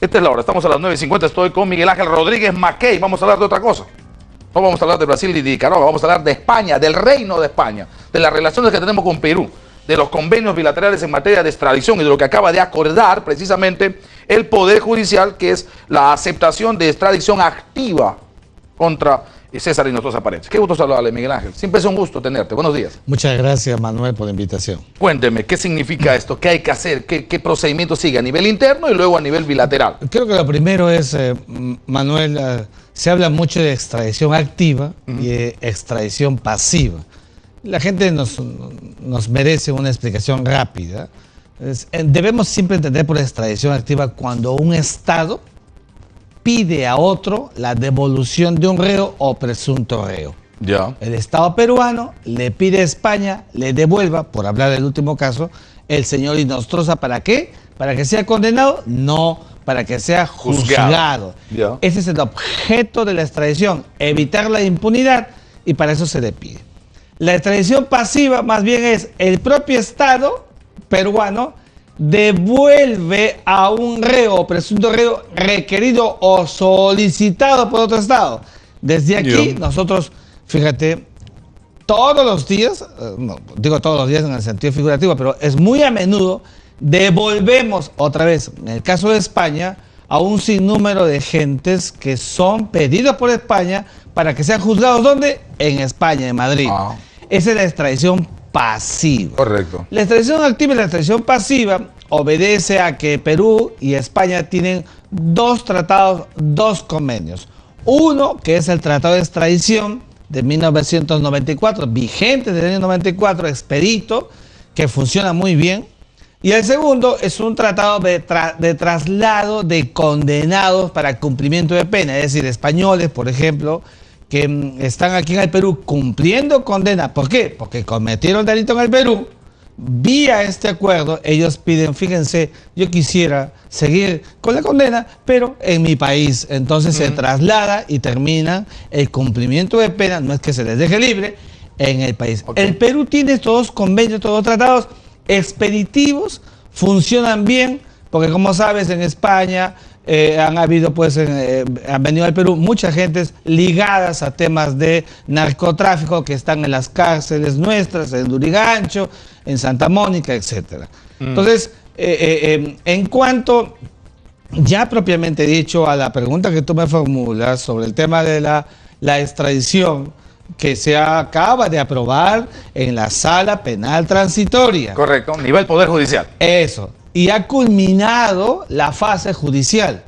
Esta es la hora, estamos a las 9:50, estoy con Miguel Ángel Rodríguez Mackey. Vamos a hablar de otra cosa. No vamos a hablar de Brasil y de Nicaragua, vamos a hablar de España, del reino de España, de las relaciones que tenemos con Perú, de los convenios bilaterales en materia de extradición y de lo que acaba de acordar precisamente el Poder Judicial, que es la aceptación de extradición activa contra César Hinojosa Paredes. Qué gusto saludarle, Miguel Ángel. Siempre es un gusto tenerte. Buenos días. Muchas gracias, Manuel, por la invitación. Cuénteme, ¿qué significa esto? ¿Qué hay que hacer? ¿Qué procedimiento sigue a nivel interno y luego a nivel bilateral? Creo que lo primero es, Manuel, se habla mucho de extradición activa y de extradición pasiva. La gente nos merece una explicación rápida. Debemos siempre entender por extradición activa cuando un Estado pide a otro la devolución de un reo o presunto reo. Ya. El Estado peruano le pide a España le devuelva, por hablar del último caso, el señor Hinojosa. ¿Para qué? ¿Para que sea condenado? No, para que sea juzgado. Ya. Ese es el objeto de la extradición, evitar la impunidad, y para eso se le pide. La extradición pasiva más bien es el propio Estado peruano devuelve a un reo o presunto reo requerido o solicitado por otro Estado. Desde aquí nosotros, fíjate, todos los días, no digo todos los días en el sentido figurativo, pero es muy a menudo, devolvemos otra vez, en el caso de España, a un sinnúmero de gentes que son pedidos por España para que sean juzgados. ¿Dónde? En España, en Madrid. Esa es la extradición pasiva. Correcto. La extradición activa y la extradición pasiva obedece a que Perú y España tienen dos tratados, dos convenios. Uno, que es el Tratado de Extradición de 1994, vigente desde el año 94, expedito, que funciona muy bien. Y el segundo es un tratado de traslado de condenados para cumplimiento de pena, es decir, españoles, por ejemplo, que están aquí en el Perú cumpliendo condena. ¿Por qué? Porque cometieron delito en el Perú. Vía este acuerdo, ellos piden, fíjense, yo quisiera seguir con la condena, pero en mi país. Entonces se traslada y termina el cumplimiento de pena, no es que se les deje libre, en el país. El Perú tiene estos dos convenios, estos dos tratados expeditivos, funcionan bien, porque como sabes, en España han habido, pues, han venido al Perú muchas gentes ligadas a temas de narcotráfico que están en las cárceles nuestras, en Lurigancho, en Santa Mónica, etcétera. Entonces, en cuanto ya propiamente dicho a la pregunta que tú me formulas sobre el tema de la extradición que se acaba de aprobar en la Sala Penal Transitoria. Correcto, nivel Poder Judicial. Eso. Y ha culminado la fase judicial.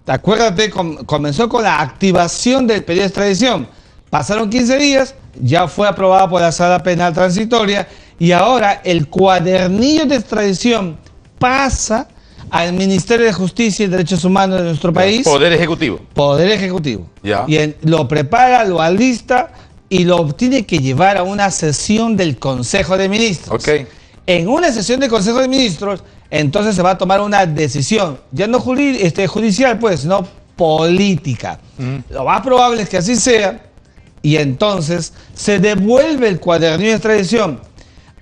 Acuérdate, comenzó con la activación del pedido de extradición. Pasaron 15 días, ya fue aprobada por la Sala Penal Transitoria y ahora el cuadernillo de extradición pasa al Ministerio de Justicia y Derechos Humanos de nuestro país. Poder Ejecutivo. Poder Ejecutivo. Ya. Y lo prepara, lo alista y lo tiene que llevar a una sesión del Consejo de Ministros. Ok. En una sesión del Consejo de Ministros, entonces se va a tomar una decisión, ya no judicial, pues, sino política. Lo más probable es que así sea, y entonces se devuelve el cuadernillo de extradición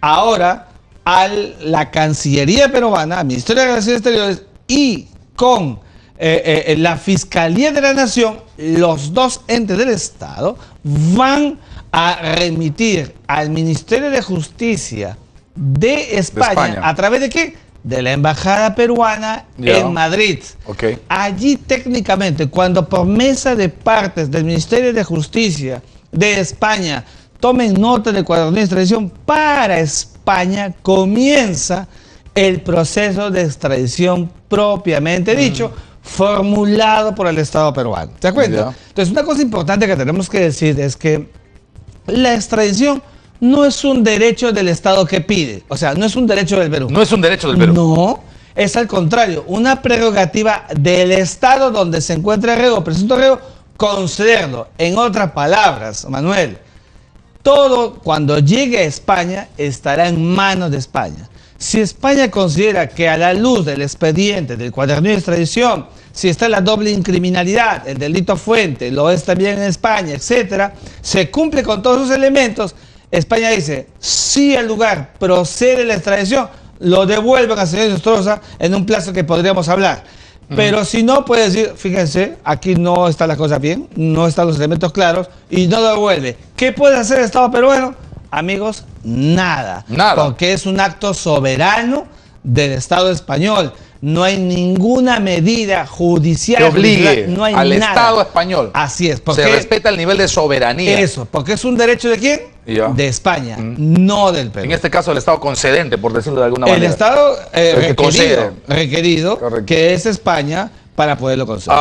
ahora a la Cancillería peruana, al Ministerio de Relaciones Exteriores y con la Fiscalía de la Nación. Los dos entes del Estado van a remitir al Ministerio de Justicia de España. ¿A través de qué? De la Embajada Peruana en Madrid. Allí técnicamente, cuando por mesa de partes del Ministerio de Justicia de España tomen nota del cuadernillo de extradición para España, comienza el proceso de extradición propiamente dicho, formulado por el Estado peruano. ¿Te das cuenta? Entonces, una cosa importante que tenemos que decir es que la extradición no es un derecho del Estado que pide, o sea, no es un derecho del Perú. No es un derecho del Perú. No, es al contrario, una prerrogativa del Estado donde se encuentra el reo o presunto reo, concederlo. En otras palabras, Manuel, todo cuando llegue a España estará en manos de España. Si España considera que a la luz del expediente del cuadernillo de extradición, si está la doble incriminalidad, el delito fuente, lo es también en España, etcétera, se cumple con todos esos elementos, España dice, si el lugar procede la extradición, lo devuelven al señor Hinojosa en un plazo que podríamos hablar. Pero si no, puede decir, fíjense, aquí no está la cosa bien, no están los elementos claros y no lo devuelve. ¿Qué puede hacer el Estado peruano? Amigos, nada. Nada. Porque es un acto soberano del Estado español. No hay ninguna medida judicial que obligue no hay al nada. Estado español. Así es. Se respeta el nivel de soberanía. Eso, porque es un derecho ¿de quién? Ya. De España, no del Perú. En este caso, el Estado concedente, por decirlo de alguna manera. El Estado requerido, Correcto. que es España, para poderlo conceder.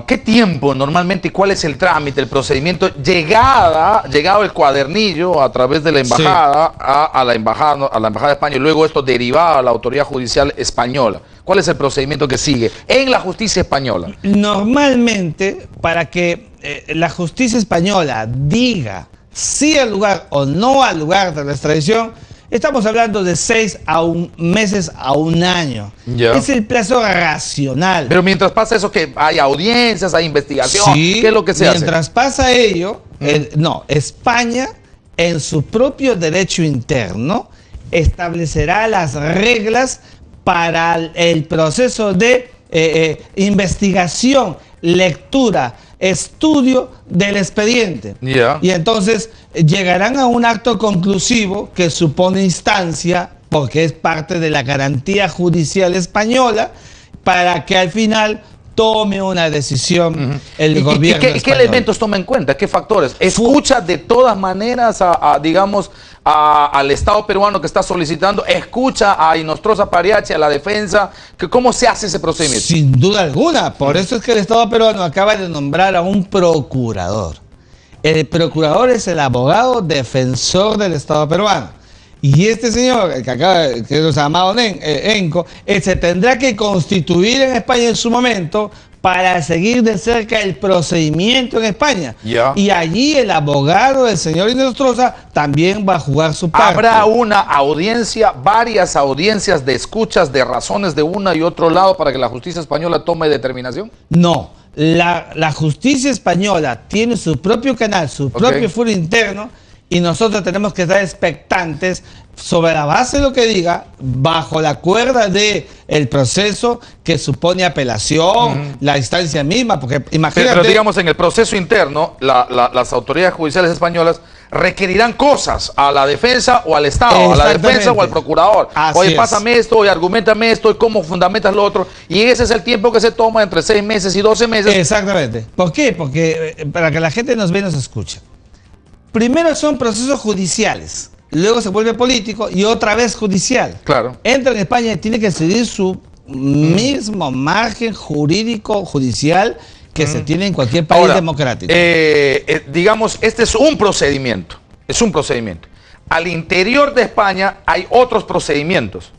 ¿Qué tiempo normalmente y cuál es el trámite, el procedimiento? Llegado el cuadernillo a través de la embajada a la embajada de España y luego esto derivado a la autoridad judicial española. ¿Cuál es el procedimiento que sigue en la justicia española? Normalmente, para que la justicia española diga sí al lugar o no al lugar de la extradición, estamos hablando de 6 meses a un año. Ya. Es el plazo racional. Pero mientras pasa eso, que hay audiencias, hay investigación, Sí, ¿qué es lo que se hace? mientras pasa ello, España, en su propio derecho interno, establecerá las reglas para el proceso de investigación, lectura, estudio del expediente. Ya. Y entonces llegarán a un acto conclusivo que supone instancia, porque es parte de la garantía judicial española, para que al final tome una decisión el gobierno ¿Y qué elementos toma en cuenta? ¿Qué factores? ¿Escucha de todas maneras al Estado peruano que está solicitando? ¿Escucha a Inostroza Pariachi, a la defensa? ¿Cómo se hace ese procedimiento? Sin duda alguna. Por eso es que el Estado peruano acaba de nombrar a un procurador. El procurador es el abogado defensor del Estado peruano. Y este señor, el que acaba, que es Amado Enco, se tendrá que constituir en España en su momento para seguir de cerca el procedimiento en España. Ya. Y allí el abogado del señor Inostroza también va a jugar su parte. ¿Habrá una audiencia, varias audiencias de escuchas de razones de una y otro lado para que la justicia española tome determinación? No. La justicia española tiene su propio canal, su propio foro interno, y nosotros tenemos que estar expectantes sobre la base de lo que diga, bajo la cuerda del proceso que supone apelación, la instancia misma, porque imagínate... Pero digamos, en el proceso interno, las autoridades judiciales españolas requerirán cosas a la defensa o al Estado, a la defensa o al procurador. Oye, pásame esto, oye, argumentame esto, y cómo fundamentas lo otro. Y ese es el tiempo que se toma entre 6 meses y 12 meses. Exactamente. ¿Por qué? Porque para que la gente nos ve y nos escuche. Primero son procesos judiciales, luego se vuelve político y otra vez judicial. Claro. Entra en España y tiene que seguir su mismo margen jurídico judicial que se tiene en cualquier país democrático. Digamos, este es un procedimiento. Es un procedimiento. Al interior de España hay otros procedimientos.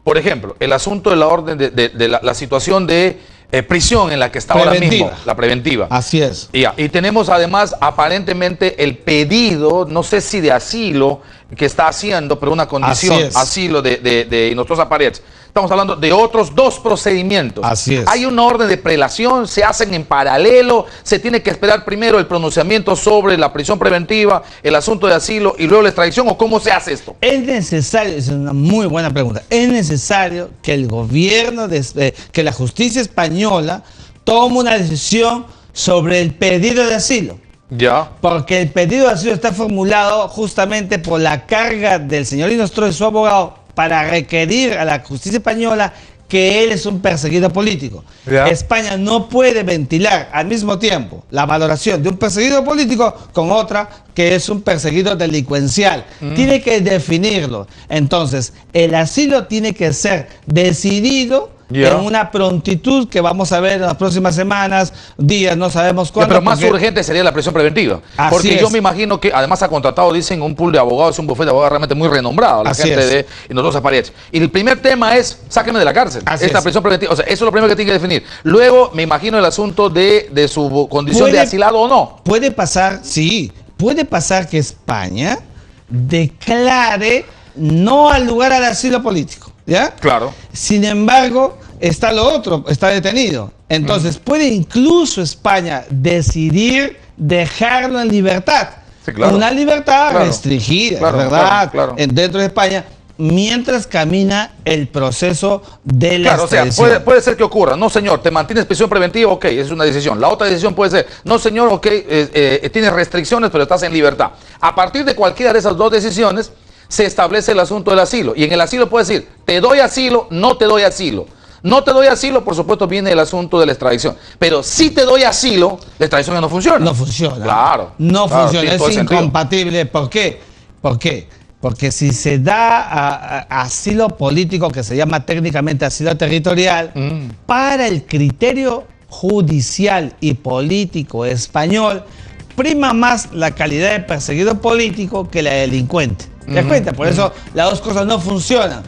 Por ejemplo, el asunto de la orden de la situación de prisión en la que está ahora mismo, la preventiva. Así es. Y tenemos además aparentemente el pedido, no sé si de asilo, que está haciendo, pero una condición, asilo de Inostroza Pariachi. Estamos hablando de otros 2 procedimientos. Así es. Hay una orden de prelación, se hacen en paralelo, se tiene que esperar primero el pronunciamiento sobre la prisión preventiva, el asunto de asilo y luego la extradición, ¿o cómo se hace esto? Es necesario, es una muy buena pregunta, es necesario que el gobierno, que la justicia española tome una decisión sobre el pedido de asilo. Ya. Porque el pedido de asilo está formulado justamente por la carga del señor Inostroza y su abogado para requerir a la justicia española que él es un perseguido político. Ya. España no puede ventilar al mismo tiempo la valoración de un perseguido político con otra que es un perseguido delincuencial. Tiene que definirlo. Entonces, el asilo tiene que ser decidido en una prontitud que vamos a ver en las próximas semanas, días, no sabemos cuándo. Pero más urgente sería la prisión preventiva. Porque yo me imagino que además ha contratado, dicen, un pool de abogados, un bufete de abogados realmente muy renombrado, la gente de Inostroza Pariachi. Y el primer tema es, sáquenme de la cárcel, esta prisión preventiva. O sea, eso es lo primero que tiene que definir. Luego, me imagino el asunto de su condición de asilado o no. Puede pasar, sí, puede pasar que España declare no al lugar al asilo político. ¿Ya? Claro. Sin embargo, está lo otro, está detenido. Entonces, puede incluso España decidir dejarlo en libertad. Sí, claro. Una libertad restringida, ¿verdad? Claro. Dentro de España. mientras camina el proceso de la extradición. O sea, puede ser que ocurra, no señor, te mantienes prisión preventiva, ok, es una decisión. La otra decisión puede ser, no señor, ok, tienes restricciones, pero estás en libertad. A partir de cualquiera de esas dos decisiones, se establece el asunto del asilo. Y en el asilo puede decir, te doy asilo, no te doy asilo. No te doy asilo, por supuesto, viene el asunto de la extradición. Pero si te doy asilo, la extradición ya no funciona. No funciona. Claro. No funciona, es incompatible. Sentido. ¿Por qué? ¿Por qué? Porque si se da asilo político, que se llama técnicamente asilo territorial, para el criterio judicial y político español, prima más la calidad de perseguido político que la de delincuente. ¿Te das cuenta? Por eso las dos cosas no funcionan.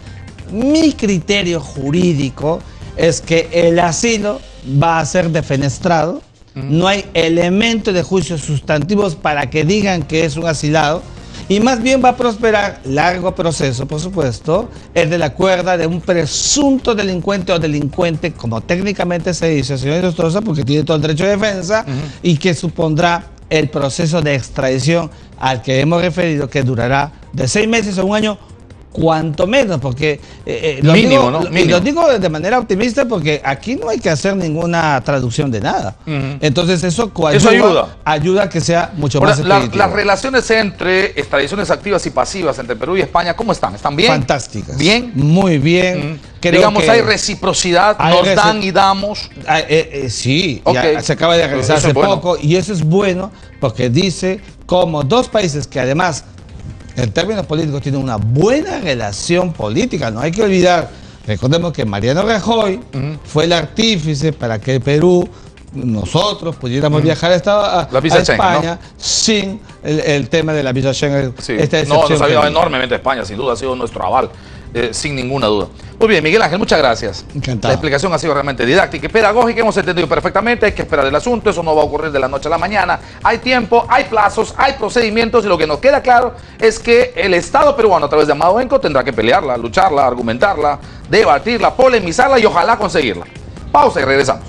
Mi criterio jurídico es que el asilo va a ser defenestrado. No hay elementos de juicio sustantivos para que digan que es un asilado. Y más bien va a prosperar, largo proceso, por supuesto, el de la cuerda de un presunto delincuente o delincuente, como técnicamente se dice, señor Nostroza, porque tiene todo el derecho de defensa, y que supondrá el proceso de extradición al que hemos referido, que durará de 6 meses a 1 año, cuanto menos, porque lo digo de manera optimista, porque aquí no hay que hacer ninguna traducción de nada. Entonces eso ayuda a que sea mucho más expeditivo. Las relaciones entre extradiciones activas y pasivas entre Perú y España, ¿cómo están? ¿Están bien? Fantásticas. ¿Bien? Muy bien. Digamos, hay reciprocidad, dan y damos. Sí, okay. Se acaba de realizar hace poco, y eso es bueno, porque dice como dos países que además en términos políticos tienen una buena relación política. No hay que olvidar, recordemos que Mariano Rajoy fue el artífice para que Perú, nosotros pudiéramos viajar a España, Schengen, ¿no? Sin el tema de la visa Schengen. Sí. Nos ha ayudado enormemente a España, sin duda, ha sido nuestro aval. Sin ninguna duda. Muy bien, Miguel Ángel, muchas gracias. Encantado. La explicación ha sido realmente didáctica y pedagógica, hemos entendido perfectamente, hay que esperar el asunto, eso no va a ocurrir de la noche a la mañana, hay tiempo, hay plazos, hay procedimientos, y lo que nos queda claro es que el Estado peruano, a través de Amado Benco, tendrá que pelearla, lucharla, argumentarla, debatirla, polemizarla y ojalá conseguirla. Pausa y regresamos.